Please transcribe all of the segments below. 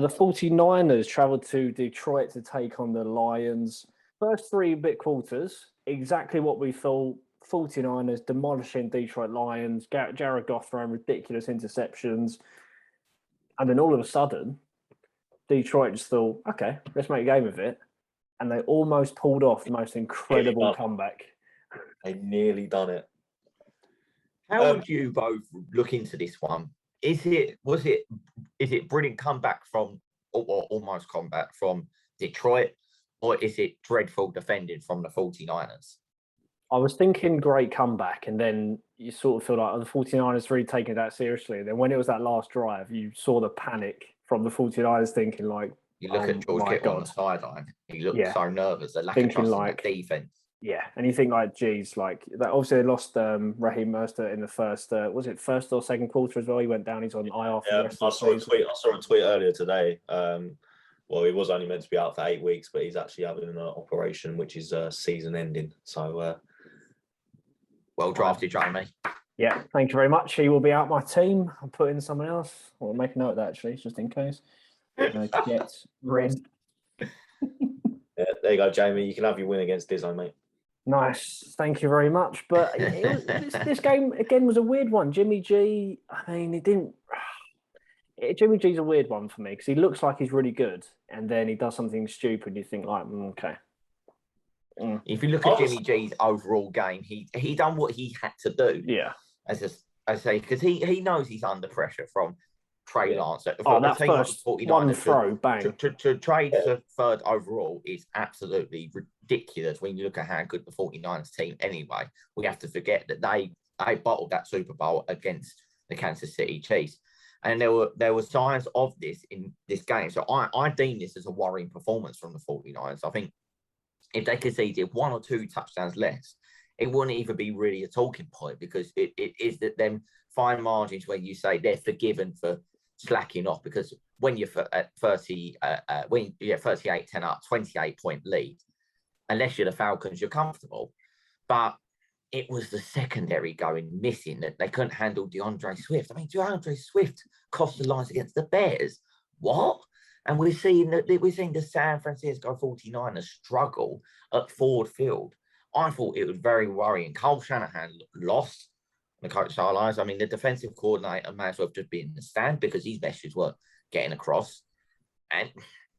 The 49ers travelled to Detroit to take on the Lions. First three bit quarters, exactly what we thought. 49ers demolishing Detroit Lions, Jared Goff throwing ridiculous interceptions. And then all of a sudden, Detroit just thought, okay, let's make a game of it. And they almost pulled off the most incredible comeback. They nearly done it. How would you both look into this one? Is it brilliant comeback from, or almost comeback from Detroit, or is it dreadful defending from the 49ers? I was thinking great comeback, and then you sort of feel like the 49ers really taking that seriously. And then when it was that last drive, you saw the panic from the 49ers thinking like, you look at George Kittle on the sideline, he looked so nervous, the lack of trust in that defense. Yeah, and you think like, geez, like that. Obviously, they lost Raheem Mostert in the first. Was it first or second quarter as well? He went down. He's on IR for the rest of the season. I saw a tweet earlier today. Well, he was only meant to be out for 8 weeks, but he's actually having an operation, which is season ending. So, well drafted, Jamie. Yeah, thank you very much. He will be out my team. I'll put in someone else. I'll make a note of that actually, just in case. Get red. Yeah, there you go, Jamie. You can have your win against Dizzo, mate. Nice, thank you very much. But this game again was a weird one. Jimmy G. I mean, it didn't. Jimmy G's a weird one for me because he looks like he's really good, and then he does something stupid. You think like, okay. If you look at Jimmy G's overall game, he done what he had to do. Yeah, as I say, because he knows he's under pressure from Trey Lance. That first one throw, bang. To trade for third overall is absolutely ridiculous when you look at how good the 49ers team anyway. We have to forget that they bottled that Super Bowl against the Kansas City Chiefs. And there were signs of this in this game. So I deem this as a worrying performance from the 49ers. I think if they conceded 1 or 2 touchdowns less, it wouldn't even be really a talking point because it is that them fine margins where you say they're forgiven for slacking off, because when you're at 38-10 up, 28-point lead, unless you're the Falcons, you're comfortable. But it was the secondary going missing, that they couldn't handle DeAndre Swift. I mean, DeAndre Swift cost the Lions against the Bears. What? And we're seeing the San Francisco 49ers struggle at Ford Field. I thought it was very worrying. Kyle Shanahan lost the coach sidelines. I mean, the defensive coordinator may as well have just been in the stand because these messages were getting across.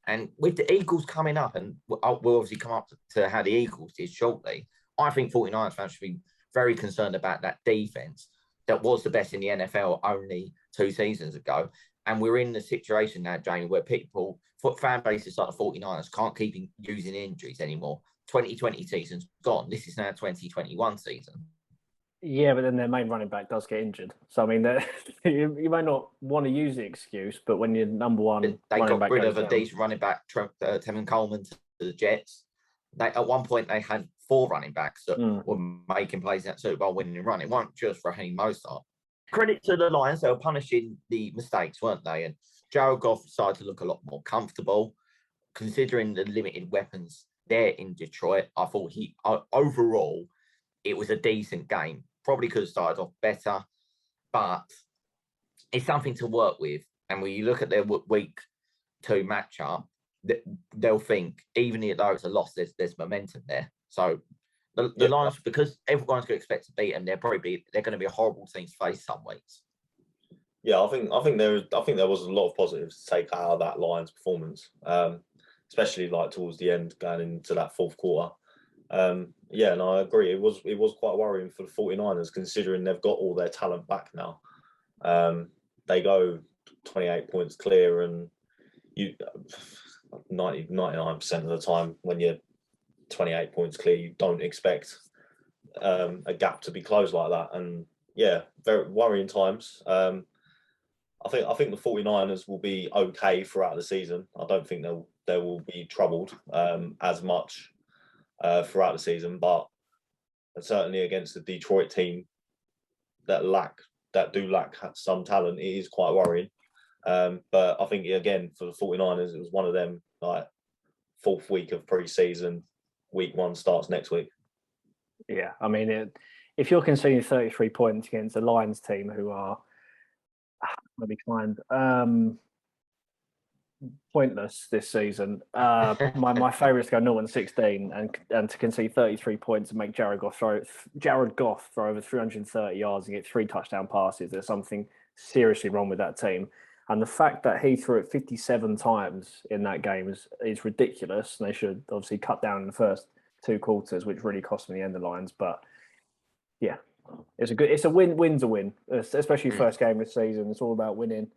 And with the Eagles coming up, and we'll obviously come up to how the Eagles did shortly, I think 49ers fans should be very concerned about that defense that was the best in the NFL only 2 seasons ago. And we're in the situation now, Jamie, where fan bases like the 49ers can't keep using injuries anymore. 2020 season's gone. This is now 2021 season. Yeah, but then their main running back does get injured. So, I mean, you may not want to use the excuse, but when you're number one, they got rid of a decent running back, Tevin Coleman, to the Jets. At one point, they had 4 running backs that were making plays in that Super Bowl winning run. It wasn't just Raheem Mostert. Credit to the Lions, they were punishing the mistakes, weren't they? And Jared Goff decided to look a lot more comfortable, considering the limited weapons there in Detroit. I thought overall, it was a decent game. Probably could have started off better, but it's something to work with. And when you look at their week 2 matchup, they'll think, even though it's a loss, there's momentum there. So the Lions, because everyone's going to expect to beat them, they're going to be a horrible team to face some weeks. Yeah, I think there was a lot of positives to take out of that Lions performance, especially like towards the end, going into that 4th quarter. Yeah, and I agree. It was quite worrying for the 49ers, considering they've got all their talent back now. They go 28 points clear, and you 99% of the time when you're 28 points clear, you don't expect a gap to be closed like that. And yeah, very worrying times. I think the 49ers will be okay throughout the season. I don't think they will be troubled as much throughout the season, but certainly against the Detroit team that do lack some talent, it is quite worrying. But I think again for the 49ers, it was one of them, like 4th week of pre-season, week 1 starts next week. Yeah, I mean, if you're conceding 33 points against the Lions team, who are maybe kind, pointless this season. My favourite is to go 0-16 and to concede 33 points and make Jared Goff throw over 330 yards and get 3 touchdown passes. There's something seriously wrong with that team. And the fact that he threw it 57 times in that game is ridiculous. And they should obviously cut down in the first 2 quarters, which really cost them the end of lines. But yeah, it's a win. Win's a win, especially first game of the season. It's all about winning.